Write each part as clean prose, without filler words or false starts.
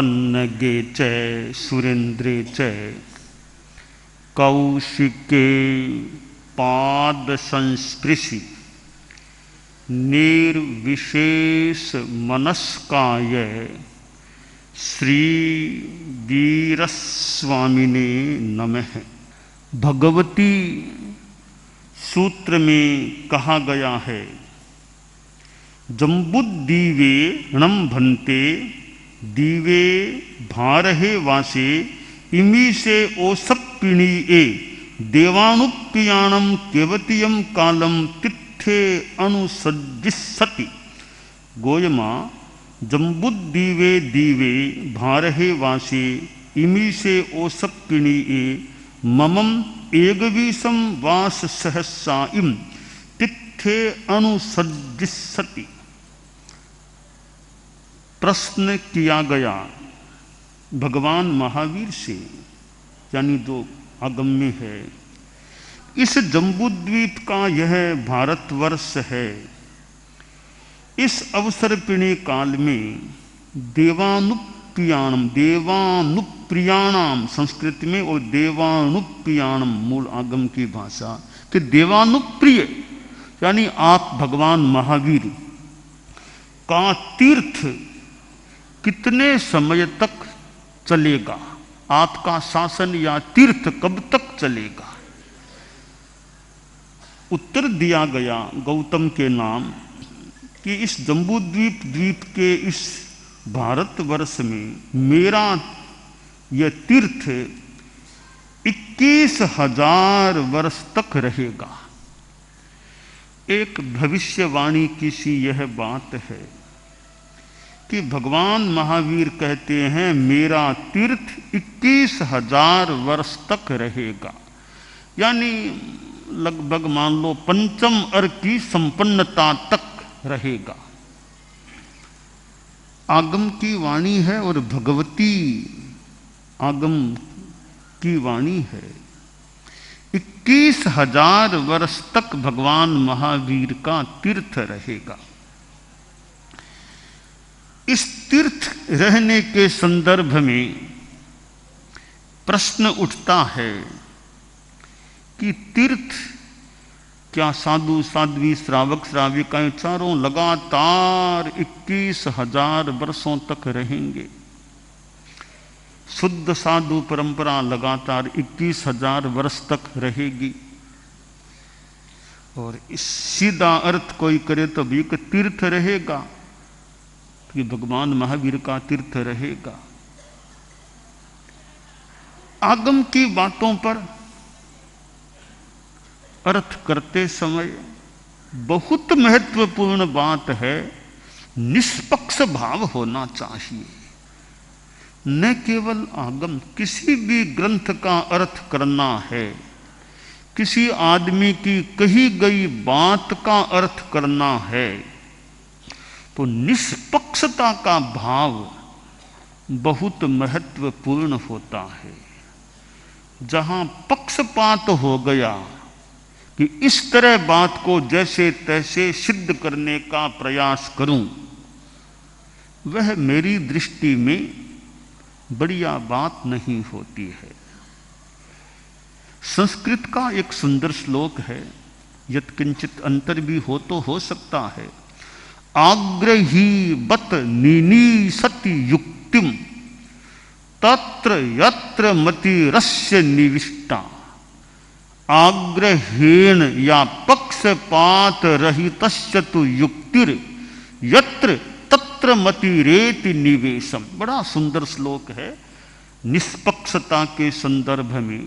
पन्नगे च सुरेन्द्रे च कौशिके पाद संस्पृशि निर्विशेष मनस्काय श्री वीरस्वामिने नमः। भगवती सूत्र में कहा गया है, जम्बुद्दीवे णम भन्ते दीवे भारहे वासे इमी से ओसप्पिणी ए देवानुप्पियाणम केवतियम कालम तिथे अनुसज्जिस्सति। गोयमा जम्बुद्दीवे दीवे भारहे वासे इमी से ओसप्पिणी ए ममम एकवीसम वास सहस्सा इम तिथे अनुसज्जिस्सति। प्रश्न किया गया भगवान महावीर से, यानी जो अगम्य है, इस जम्बूद्वीप का यह भारतवर्ष है, इस अवसर्पिणी काल में देवानुप्रियाणाम संस्कृत में और देवानुप्रियाणम मूल आगम की भाषा कि देवानुप्रिय यानी आप भगवान महावीर का तीर्थ कितने समय तक चलेगा, आपका शासन या तीर्थ कब तक चलेगा। उत्तर दिया गया गौतम के नाम कि इस जम्बूद्वीप के इस भारतवर्ष में मेरा यह तीर्थ 21,000 वर्ष तक रहेगा। एक भविष्यवाणी की सी यह बात है कि भगवान महावीर कहते हैं मेरा तीर्थ 21,000 वर्ष तक रहेगा, यानी लगभग मान लो पंचम अर की संपन्नता तक रहेगा। आगम की वाणी है और भगवती आगम की वाणी है। 21,000 वर्ष तक भगवान महावीर का तीर्थ रहेगा। इस तीर्थ रहने के संदर्भ में प्रश्न उठता है कि तीर्थ क्या साधु साध्वी श्रावक श्राविकाएं चारों लगातार 21,000 वर्षों तक रहेंगे? शुद्ध साधु परंपरा लगातार 21,000 वर्ष तक रहेगी। और इस सीधा अर्थ कोई करे तो भी एक तीर्थ रहेगा कि भगवान महावीर का तीर्थ रहेगा। आगम की बातों पर अर्थ करते समय बहुत महत्वपूर्ण बात है, निष्पक्ष भाव होना चाहिए। न केवल आगम, किसी भी ग्रंथ का अर्थ करना है, किसी आदमी की कही गई बात का अर्थ करना है, तो निष्पक्षता का भाव बहुत महत्वपूर्ण होता है। जहां पक्षपात हो गया कि इस तरह बात को जैसे तैसे सिद्ध करने का प्रयास करूं, वह मेरी दृष्टि में बढ़िया बात नहीं होती है। संस्कृत का एक सुंदर श्लोक है, यत्किंचित अंतर भी हो तो हो सकता है। आग्रही बत निनीसति युक्तिम तत्र यत्र मतिरस्य निविष्टा। आग्रहेण या पक्षपात रहितस्य तु युक्तिर यत्र तत्र मतिरेति निवेशम। बड़ा सुंदर श्लोक है निष्पक्षता के संदर्भ में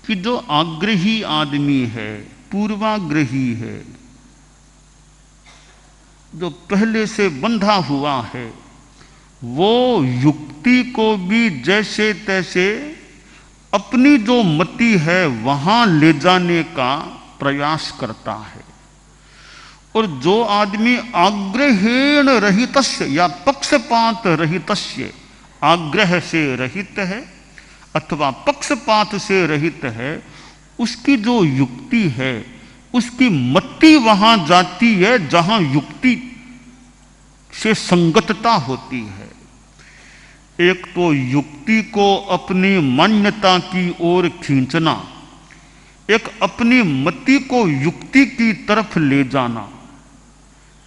कि जो आग्रही आदमी है, पूर्वाग्रही है, जो पहले से बंधा हुआ है, वो युक्ति को भी जैसे तैसे अपनी जो मति है वहां ले जाने का प्रयास करता है। और जो आदमी आग्रहेण रहितस्य या पक्षपात रहितस्य, आग्रह से रहित है अथवा पक्षपात से रहित है, उसकी जो युक्ति है, उसकी मति वहां जाती है जहां युक्ति से संगतता होती है। एक तो युक्ति को अपनी मान्यता की ओर खींचना, एक अपनी मति को युक्ति की तरफ ले जाना,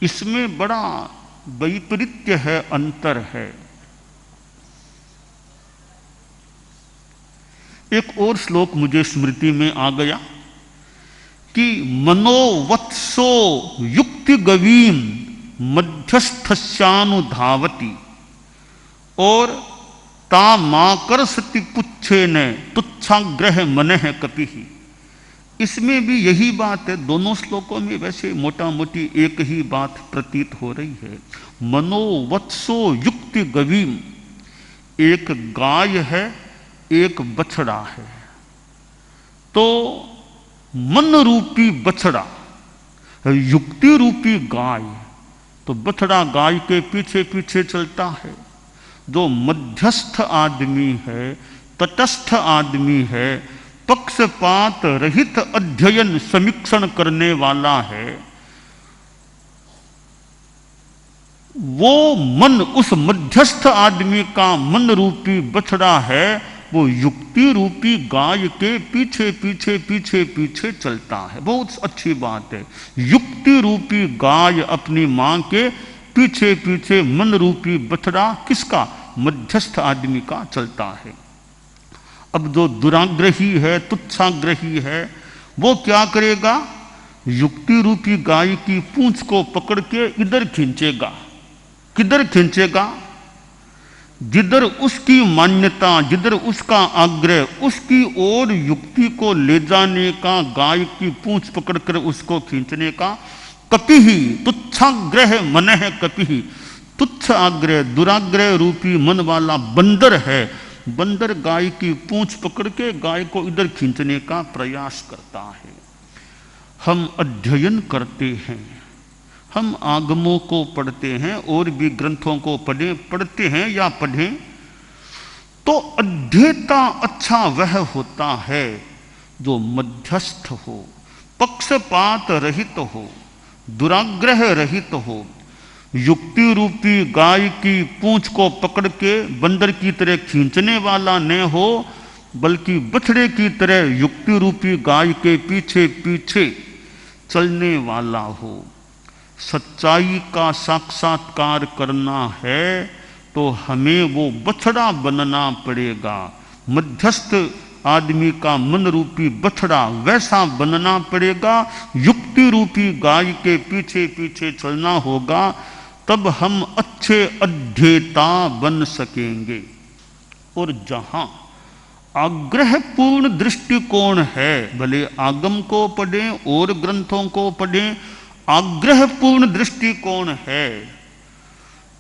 इसमें बड़ा वैपरीत्य है, अंतर है। एक और श्लोक मुझे स्मृति में आ गया कि मनोवत्सो युक्ति गवीम मध्यस्थस्यानुधावती और तामाकर्षति पुच्छे ने तुच्छाग्रह मनः कपिः। इसमें भी यही बात है, दोनों श्लोकों में वैसे मोटा मोटी एक ही बात प्रतीत हो रही है। मनोवत्सो युक्ति गवीम, एक गाय है एक बछड़ा है, तो मन रूपी बछड़ा, युक्ति रूपी गाय, तो बछड़ा गाय के पीछे पीछे चलता है। जो मध्यस्थ आदमी है, तटस्थ आदमी है, पक्षपात रहित अध्ययन समीक्षण करने वाला है, वो मन, उस मध्यस्थ आदमी का मन रूपी बछड़ा है, वो युक्ति रूपी गाय के पीछे पीछे पीछे पीछे चलता है। बहुत अच्छी बात है। युक्ति रूपी गाय अपनी मां के पीछे पीछे मन रूपी बछड़ा किसका? मध्यस्थ आदमी का चलता है। अब जो दुराग्रही है, तुच्छाग्रही है, वो क्या करेगा? युक्ति रूपी गाय की पूंछ को पकड़ के इधर खींचेगा। किधर खींचेगा? जिधर उसकी मान्यता, जिधर उसका आग्रह, उसकी ओर युक्ति को ले जाने का, गाय की पूंछ पकड़कर उसको खींचने का। कपिः तुच्छाग्रह मनः कपिः, तुच्छ आग्रह, दुराग्रह रूपी मन वाला बंदर है। बंदर गाय की पूंछ पकड़ के गाय को इधर खींचने का प्रयास करता है। हम अध्ययन करते हैं, हम आगमों को पढ़ते हैं और भी ग्रंथों को पढ़ते हैं या पढ़ें, तो अध्येता अच्छा वह होता है जो मध्यस्थ हो, पक्षपात रहित हो, दुराग्रह रहित हो, युक्ति रूपी गाय की पूंछ को पकड़ के बंदर की तरह खींचने वाला न हो, बल्कि बछड़े की तरह युक्ति रूपी गाय के पीछे पीछे चलने वाला हो। सच्चाई का साक्षात्कार करना है तो हमें वो बछड़ा बनना पड़ेगा। मध्यस्थ आदमी का मन रूपी बछड़ा वैसा बनना पड़ेगा, युक्ति रूपी गाय के पीछे पीछे चलना होगा, तब हम अच्छे अध्येता बन सकेंगे। और जहां आग्रहपूर्ण दृष्टिकोण है, भले आगम को पढ़ें और ग्रंथों को पढ़ें, आग्रहपूर्ण दृष्टिकोण है,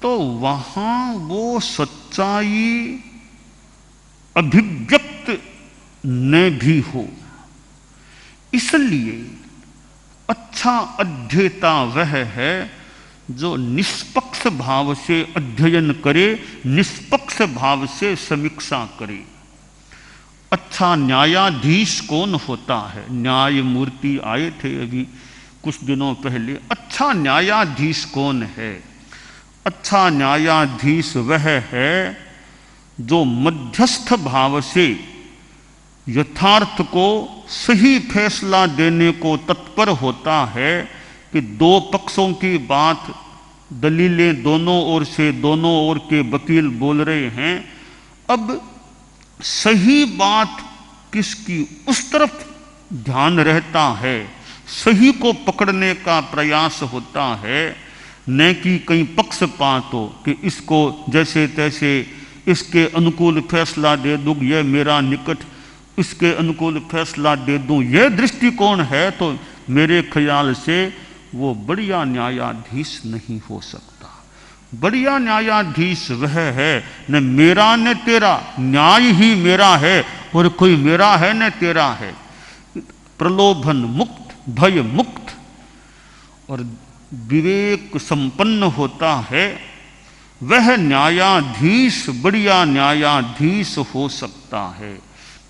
तो वहां वो सच्चाई अभिव्यक्त न भी हो। इसलिए अच्छा अध्येता वह है जो निष्पक्ष भाव से अध्ययन करे, निष्पक्ष भाव से समीक्षा करे। अच्छा न्यायाधीश कौन होता है? न्यायमूर्ति आए थे अभी कुछ दिनों पहले। अच्छा न्यायाधीश कौन है? अच्छा न्यायाधीश वह है जो मध्यस्थ भाव से यथार्थ को सही फैसला देने को तत्पर होता है कि दो पक्षों की बात, दलीलें दोनों ओर से, दोनों ओर के वकील बोल रहे हैं, अब सही बात किसकी, उस तरफ ध्यान रहता है, सही को पकड़ने का प्रयास होता है, न कि कहीं पक्षपात हो कि इसको जैसे तैसे इसके अनुकूल फैसला दे दूं, यह मेरा निकट, इसके अनुकूल फैसला दे दूं, यह दृष्टिकोण है तो मेरे ख्याल से वो बढ़िया न्यायाधीश नहीं हो सकता। बढ़िया न्यायाधीश वह है न मेरा न तेरा, न्याय ही मेरा है और कोई मेरा है न तेरा है, प्रलोभन मुक्त, भय मुक्त और विवेक संपन्न होता है, वह न्यायाधीश बढ़िया न्यायाधीश हो सकता है।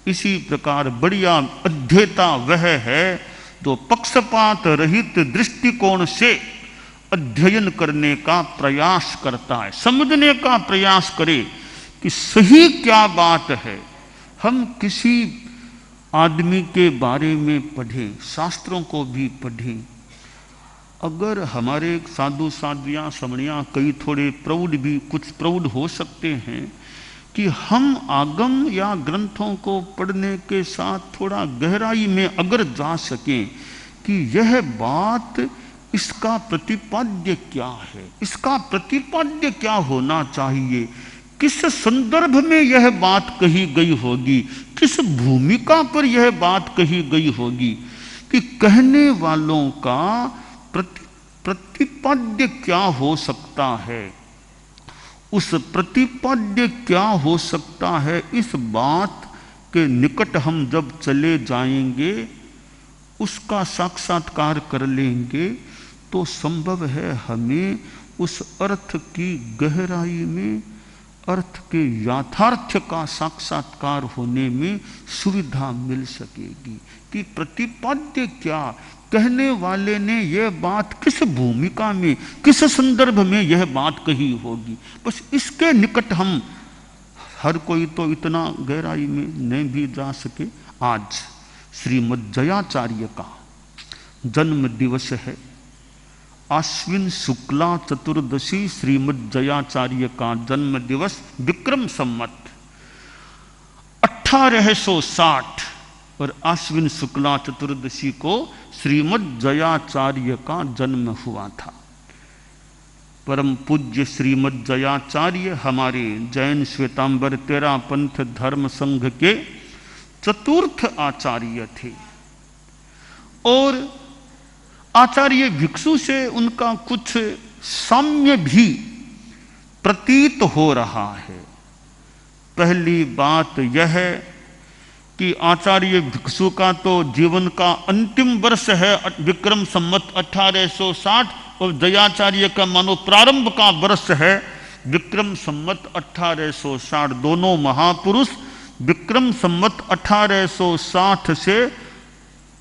इसी प्रकार बढ़िया अध्येता वह है जो पक्षपात रहित दृष्टिकोण से अध्ययन करने का प्रयास करता है, समझने का प्रयास करे कि सही क्या बात है। हम किसी आदमी के बारे में पढ़ें, शास्त्रों को भी पढ़ें, अगर हमारे साधु साध्वियाँ समणियाँ कई थोड़े प्रौढ़ भी कुछ प्रौढ़ हो सकते हैं कि हम आगम या ग्रंथों को पढ़ने के साथ थोड़ा गहराई में अगर जा सकें कि यह बात, इसका प्रतिपाद्य क्या है, इसका प्रतिपाद्य क्या होना चाहिए, किस संदर्भ में यह बात कही गई होगी, किस भूमिका पर यह बात कही गई होगी, कि कहने वालों का प्रतिपाद्य क्या हो सकता है, उस प्रतिपाद्य क्या हो सकता है, इस बात के निकट हम जब चले जाएंगे, उसका साक्षात्कार कर लेंगे, तो संभव है हमें उस अर्थ की गहराई में, अर्थ के याथार्थ का साक्षात्कार होने में सुविधा मिल सकेगी कि प्रतिपाद्य क्या, कहने वाले ने यह बात किस भूमिका में, किस संदर्भ में यह बात कही होगी। बस इसके निकट हम, हर कोई तो इतना गहराई में नहीं भी जा सके। आज श्रीमद् जयाचार्य का जन्म दिवस है, आश्विन शुक्ला चतुर्दशी श्रीमद् जयाचार्य का जन्म दिवस, विक्रम संवत 1860 और आश्विन शुक्ला चतुर्दशी को श्रीमद् जयाचार्य का जन्म हुआ था। परम पूज्य श्रीमद् जयाचार्य हमारे जैन श्वेतांबर तेरा पंथ धर्म संघ के चतुर्थ आचार्य थे और आचार्य भिक्षु से उनका कुछ साम्य भी प्रतीत हो रहा है। पहली बात यह है कि आचार्य भिक्षु का तो जीवन का अंतिम वर्ष है विक्रम संवत 1860 और जयाचार्य का मानो प्रारंभ का वर्ष है विक्रम संवत 1860। दोनों महापुरुष विक्रम संवत 1860 से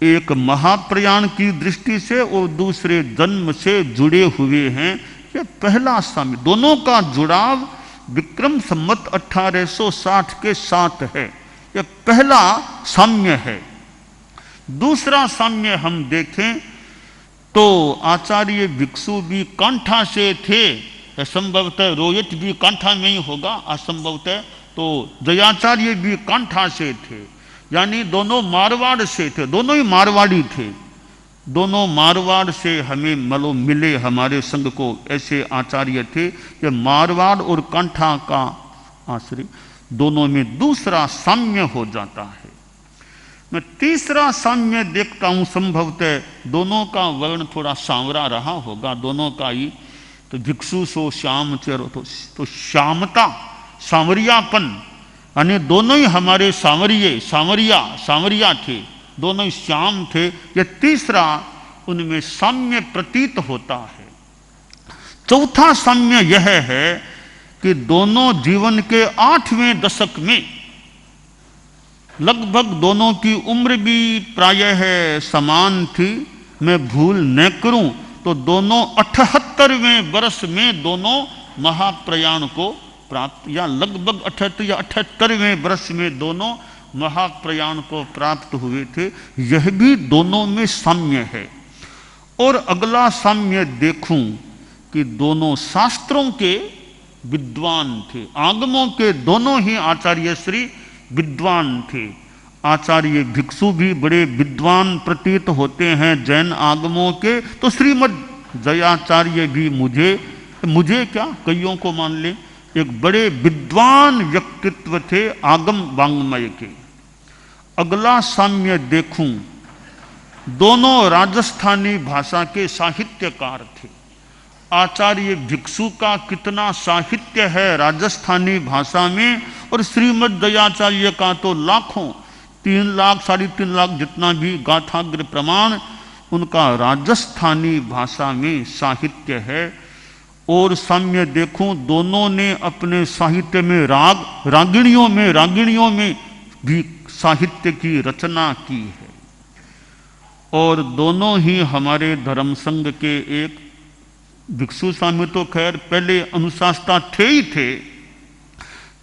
एक महाप्रयाण की दृष्टि से और दूसरे जन्म से जुड़े हुए हैं। यह पहला साम्य, दोनों का जुड़ाव विक्रम संवत 1860 के साथ है, यह पहला साम्य है। दूसरा साम्य हम देखें तो आचार्य भिक्षु भी कांठा से थे, संभवतः रोहित भी कांठा में ही होगा असंभवतः, तो जयाचार्य भी कांठा से थे, यानी दोनों मारवाड़ से थे, दोनों ही मारवाड़ी थे। दोनों मारवाड़ से हमें मिले हमारे संघ को ऐसे आचार्य थे। ये मारवाड़ और कांठा का आश्रय दोनों में दूसरा साम्य हो जाता है। मैं तीसरा साम्य देखता हूं, संभवतः दोनों का वर्ण थोड़ा सांवरा रहा होगा, दोनों का ही, तो भिक्षु सो श्याम चेरो, तो श्यामता, सांवरियापन, यानी दोनों ही हमारे सांवरिया थे, दोनों ही श्याम थे। यह तीसरा उनमें साम्य प्रतीत होता है। चौथा साम्य यह है कि दोनों जीवन के 8वें दशक में, लगभग दोनों की उम्र भी प्रायः समान थी, मैं भूल न करूं तो दोनों 78वें वर्ष में दोनों महाप्रयाण को प्राप्त, या लगभग 78 या 78वें वर्ष में दोनों महाप्रयाण को प्राप्त हुए थे। यह भी दोनों में साम्य है। और अगला साम्य देखूं कि दोनों शास्त्रों के विद्वान थे, आगमों के दोनों ही आचार्य श्री विद्वान थे। आचार्य भिक्षु भी बड़े विद्वान प्रतीत होते हैं जैन आगमों के, तो श्रीमद् जयाचार्य भी मुझे क्या कईयों को मान ले एक बड़े विद्वान व्यक्तित्व थे आगम वांग्मय के। अगला साम्य देखूं, दोनों राजस्थानी भाषा के साहित्यकार थे। आचार्य भिक्षु का कितना साहित्य है राजस्थानी भाषा में, और श्रीमद् दयाचार्य का तो लाखों, 3 लाख 3.5 लाख जितना भी गाथाग्र प्रमाण उनका राजस्थानी भाषा में साहित्य है। और साम्य देखूं, दोनों ने अपने साहित्य में रागिणियों में भी साहित्य की रचना की है। और दोनों ही हमारे धर्म संघ के एक, भिक्षु स्वामी तो खैर पहले अनुशास्ता थे ही थे,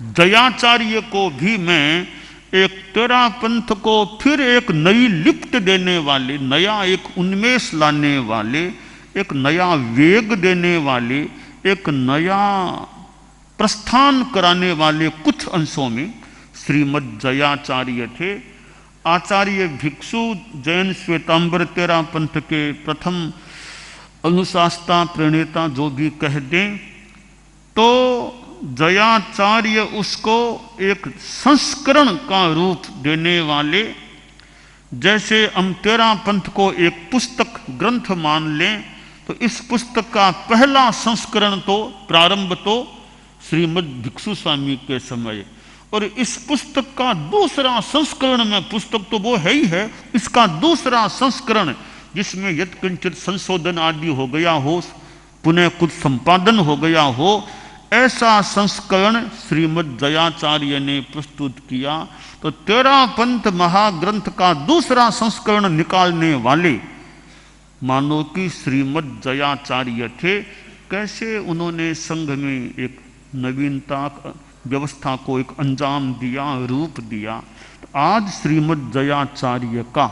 जयाचार्य को भी मैं एक तेरा पंथ को फिर एक नई लिप्त देने वाले, नया एक उन्मेष लाने वाले, एक नया वेग देने वाले, एक नया प्रस्थान कराने वाले कुछ अंशों में श्रीमद् जयाचार्य थे। आचार्य भिक्षु जैन श्वेतांबर तेरा पंथ के प्रथम अनुशास्ता प्रणेता जो भी कह दें, तो जयाचार्य उसको एक संस्करण का रूप देने वाले, जैसे हम तेरा पंथ को एक पुस्तक ग्रंथ मान लें तो इस पुस्तक का पहला संस्करण तो प्रारंभ तो श्रीमद् भिक्षु स्वामी के समय, और इस पुस्तक का दूसरा संस्करण में, पुस्तक तो वो है ही है, इसका दूसरा संस्करण जिसमें यत्किंचित संशोधन आदि हो गया हो, पुनः कुछ संपादन हो गया हो, ऐसा संस्करण श्रीमद् जयाचार्य ने प्रस्तुत किया। तो तेरा पंथ महाग्रंथ का दूसरा संस्करण निकालने वाले मानो कि श्रीमद् जयाचार्य थे। कैसे उन्होंने संघ में एक नवीनता व्यवस्था को एक अंजाम दिया, रूप दिया। तो आज श्रीमद् जयाचार्य का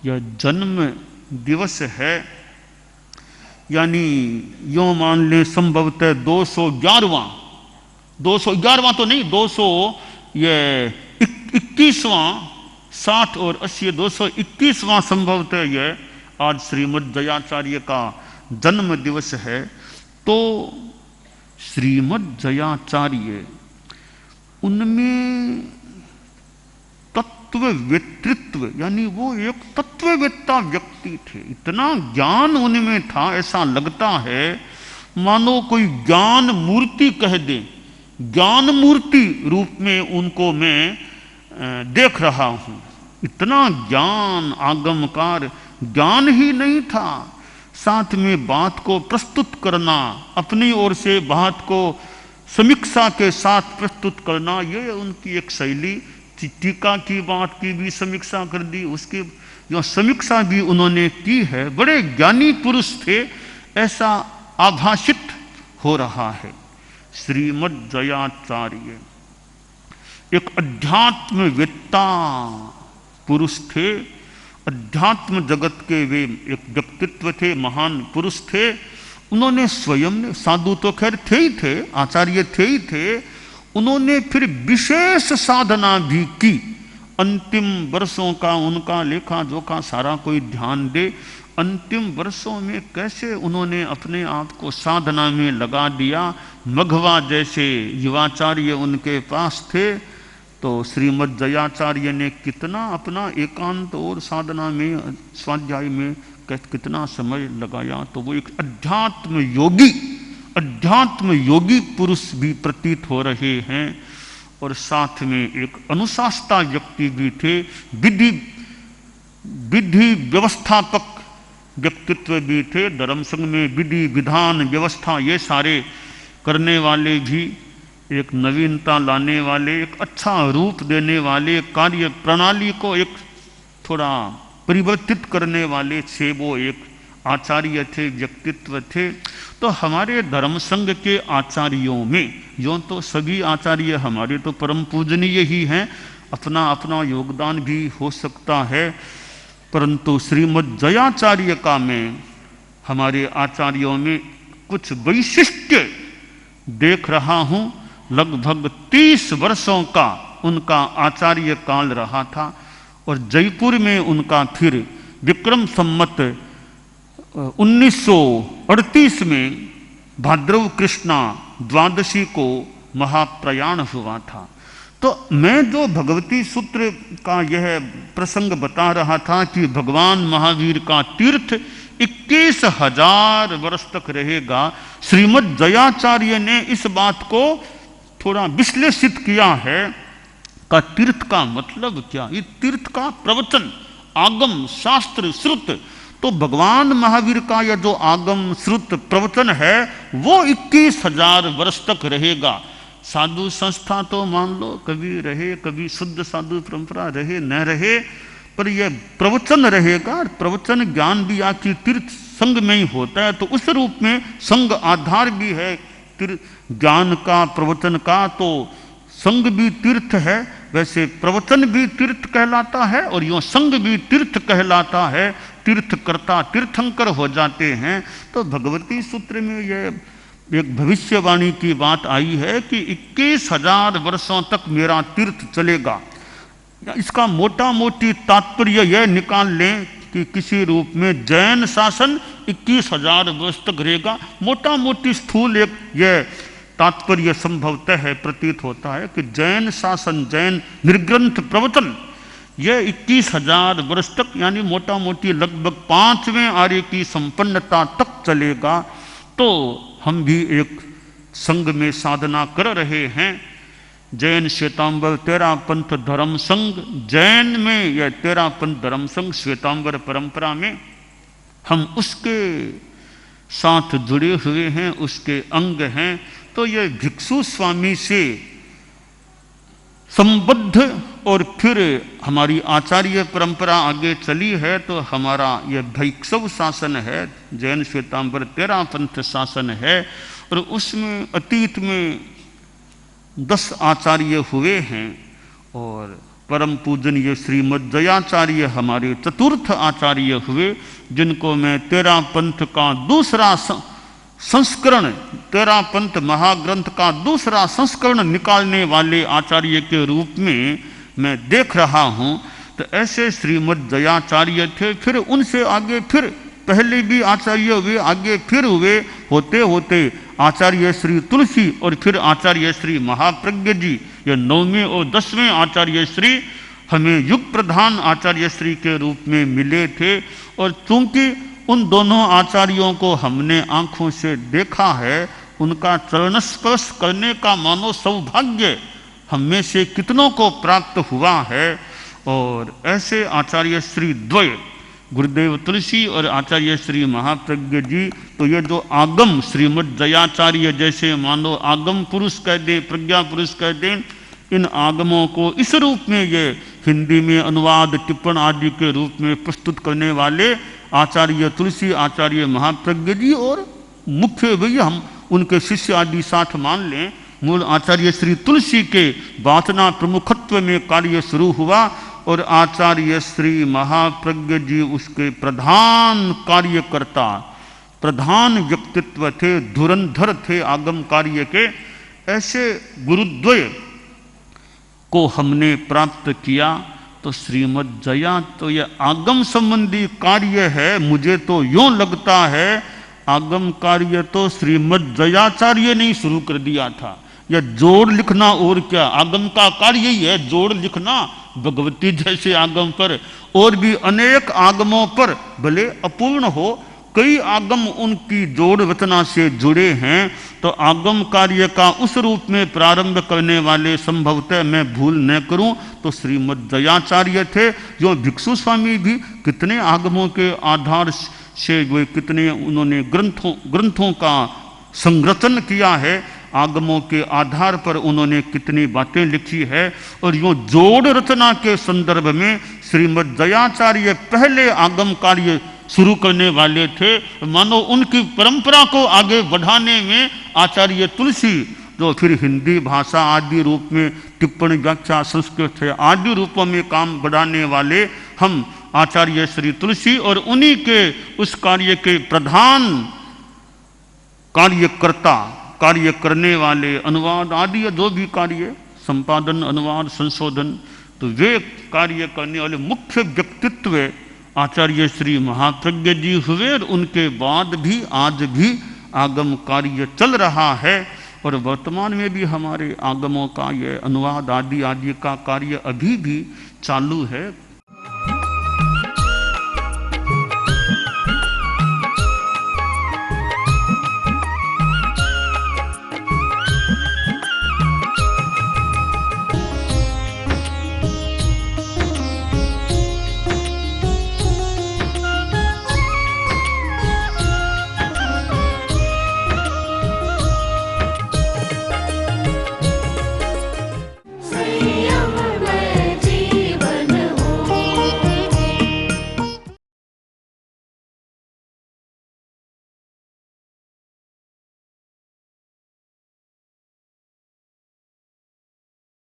यह जन्म दिवस है, यानी यूँ मान लें संभवतः 211वां तो नहीं, 221वां, 60 और 80 221वां संभवतः यह आज श्रीमद् जयाचार्य का जन्म दिवस है। तो श्रीमद् जयाचार्य उनमें तत्ववेत्तृत्व, यानी वो एक तत्ववेत्ता व्यक्ति थे। इतना ज्ञान उनमें था, ऐसा लगता है मानो कोई ज्ञान मूर्ति कह दे। ज्ञान मूर्ति रूप में उनको मैं देख रहा हूं। इतना ज्ञान, आगमकार ज्ञान ही नहीं था, साथ में बात को प्रस्तुत करना, अपनी ओर से बात को समीक्षा के साथ प्रस्तुत करना, ये उनकी एक शैली। टीका की बात की भी समीक्षा कर दी, उसकी जो समीक्षा भी उन्होंने की है। बड़े ज्ञानी पुरुष थे, ऐसा आभाषित हो रहा है। श्रीमद् जयाचार्य एक अध्यात्मवेत्ता पुरुष थे, अध्यात्म जगत के वे एक व्यक्तित्व थे, महान पुरुष थे। उन्होंने स्वयं, साधु तो खैर थे ही थे, आचार्य थे ही थे, उन्होंने फिर विशेष साधना भी की। अंतिम वर्षों का उनका लेखा जोखा सारा कोई ध्यान दे। अंतिम वर्षों में कैसे उन्होंने अपने आप को साधना में लगा दिया। मघवा जैसे युवाचार्य उनके पास थे, तो श्रीमद् जयाचार्य ने कितना अपना एकांत और साधना में, स्वाध्याय में कितना समय लगाया। तो वो एक अध्यात्म योगी पुरुष भी प्रतीत हो रहे हैं, और साथ में एक अनुशास्ता व्यक्ति भी थे, विधि व्यवस्थापक व्यक्तित्व भी थे। धर्म संघ में विधि विधान व्यवस्था ये सारे करने वाले भी, एक नवीनता लाने वाले, एक अच्छा रूप देने वाले, कार्य प्रणाली को एक थोड़ा परिवर्तित करने वाले थे, वो एक आचार्य थे, व्यक्तित्व थे। तो हमारे धर्म संघ के आचार्यों में, यूँ तो सभी आचार्य हमारे तो परम पूजनीय ही हैं, अपना अपना योगदान भी हो सकता है, परंतु श्रीमद् जयाचार्य का मैं हमारे आचार्यों में कुछ वैशिष्ट्य देख रहा हूँ। लगभग 30 वर्षों का उनका आचार्य काल रहा था, और जयपुर में उनका फिर विक्रम संमत 1938 में भाद्रव कृष्णा द्वादशी को महाप्रयाण हुआ था। तो मैं जो भगवती सूत्र का यह प्रसंग बता रहा था कि भगवान महावीर का तीर्थ 21,000 वर्ष तक रहेगा, श्रीमद् जयाचार्य ने इस बात को थोड़ा विश्लेषित किया है। का तीर्थ का मतलब क्या? ये तीर्थ का प्रवचन, आगम, शास्त्र, श्रुत। तो भगवान महावीर का यह जो आगम, श्रुत, प्रवचन है वो 21,000 वर्ष तक रहेगा। साधु संस्था तो मान लो कभी रहे, कभी शुद्ध साधु परंपरा रहे न रहे, पर यह प्रवचन रहेगा। प्रवचन ज्ञान भी आखिर तीर्थ संघ में ही होता है, तो उस रूप में संघ आधार भी है ज्ञान का, प्रवचन का। तो संग भी तीर्थ है, वैसे प्रवचन भी तीर्थ कहलाता है और यूँ संग भी तीर्थ कहलाता है। तीर्थकर्ता तीर्थंकर हो जाते हैं। तो भगवती सूत्र में यह एक भविष्यवाणी की बात आई है कि 21,000 वर्षों तक मेरा तीर्थ चलेगा। इसका मोटा मोटी तात्पर्य यह निकाल लें कि किसी रूप में जैन शासन 21,000 वर्ष तक रहेगा। मोटा मोटी स्थूल एक यह तात्पर्य संभवतः है, प्रतीत होता है कि जैन शासन, जैन निर्ग्रंथ प्रवचन यह 21,000 वर्ष तक, यानी मोटा मोटी लगभग 5वें आर्य की संपन्नता तक चलेगा। तो हम भी एक संघ में साधना कर रहे हैं। जैन श्वेतांबर 13 पंथ धर्म संघ, जैन में यह 13 पंथ धर्म संघ श्वेतांबर परंपरा में हम उसके साथ जुड़े हुए हैं, उसके अंग हैं। तो यह भिक्षु स्वामी से संबद्ध और फिर हमारी आचार्य परंपरा आगे चली है। तो हमारा यह भैक्षव शासन है, जैन श्वेतांबर 13 पंथ शासन है और उसमें अतीत में 10 आचार्य हुए हैं और परम पूजनीय श्रीमद जयाचार्य हमारे चतुर्थ आचार्य हुए, जिनको मैं 13 पंथ का दूसरा संस्करण, 13 पंथ महाग्रंथ का दूसरा संस्करण निकालने वाले आचार्य के रूप में मैं देख रहा हूँ। तो ऐसे श्रीमद जयाचार्य थे, फिर उनसे आगे फिर पहले भी आचार्य हुए, आगे फिर हुए, होते होते आचार्य श्री तुलसी और फिर आचार्य श्री महाप्रज्ञ जी, ये 9वें और 10वें आचार्य श्री हमें युग प्रधान आचार्य श्री के रूप में मिले थे। और चूंकि उन दोनों आचार्यों को हमने आंखों से देखा है, उनका चरण स्पर्श करने का मानो सौभाग्य हम में से कितनों को प्राप्त हुआ है। और ऐसे आचार्य श्री द्वय गुरुदेव तुलसी और आचार्य श्री महाप्रज्ञ जी, तो ये जो आगम श्रीमद जयाचार्य जैसे मानो आगम पुरुष कह दें, प्रज्ञा पुरुष कह दें, इन आगमों को इस रूप में ये हिंदी में अनुवाद टिप्पण आदि के रूप में प्रस्तुत करने वाले आचार्य तुलसी, आचार्य महाप्रज्ञ जी और मुख्य भैया हम उनके शिष्य आदि साथ मान लें, मूल आचार्य श्री तुलसी के वासना प्रमुखत्व में कार्य शुरू हुआ और आचार्य श्री महाप्रज्ञ जी उसके प्रधान कार्यकर्ता, प्रधान व्यक्तित्व थे, धुरंधर थे आगम कार्य के। ऐसे गुरुद्वय को हमने प्राप्त किया। तो श्रीमद जया तो यह आगम संबंधी कार्य है। मुझे तो यूं लगता है आगम कार्य तो श्रीमद जयाचार्य ने शुरू कर दिया था। यह जोड़ लिखना और क्या, आगम का कार्य ही है जोड़ लिखना। भगवती जैसे आगम पर और भी अनेक आगमों पर भले अपूर्ण हो, कई आगम उनकी जोड़ रचना से जुड़े हैं। तो आगम कार्य का उस रूप में प्रारंभ करने वाले संभवतः मैं भूल न करूं तो श्रीमद जयाचार्य थे। जो भिक्षु स्वामी भी कितने आगमों के आधार से वे कितने उन्होंने ग्रंथों का संरचन किया है, आगमों के आधार पर उन्होंने कितनी बातें लिखी है। और यूं जोड़ रचना के संदर्भ में श्रीमद जयाचार्य पहले आगम कार्य शुरू करने वाले थे। मानो उनकी परंपरा को आगे बढ़ाने में आचार्य तुलसी, जो फिर हिंदी भाषा आदि रूप में टिप्पणी व्याख्या संस्कृत है आदि रूपों में काम बढ़ाने वाले हम आचार्य श्री तुलसी और उन्हीं के उस कार्य के प्रधान कार्यकर्ता, कार्य करने वाले, अनुवाद आदि जो भी कार्य, संपादन, अनुवाद, संशोधन, तो वे कार्य करने वाले मुख्य व्यक्तित्व आचार्य श्री महाप्रज्ञ जी हुए। और उनके बाद भी आज भी आगम कार्य चल रहा है और वर्तमान में भी हमारे आगमों का ये अनुवाद आदि का कार्य अभी भी चालू है।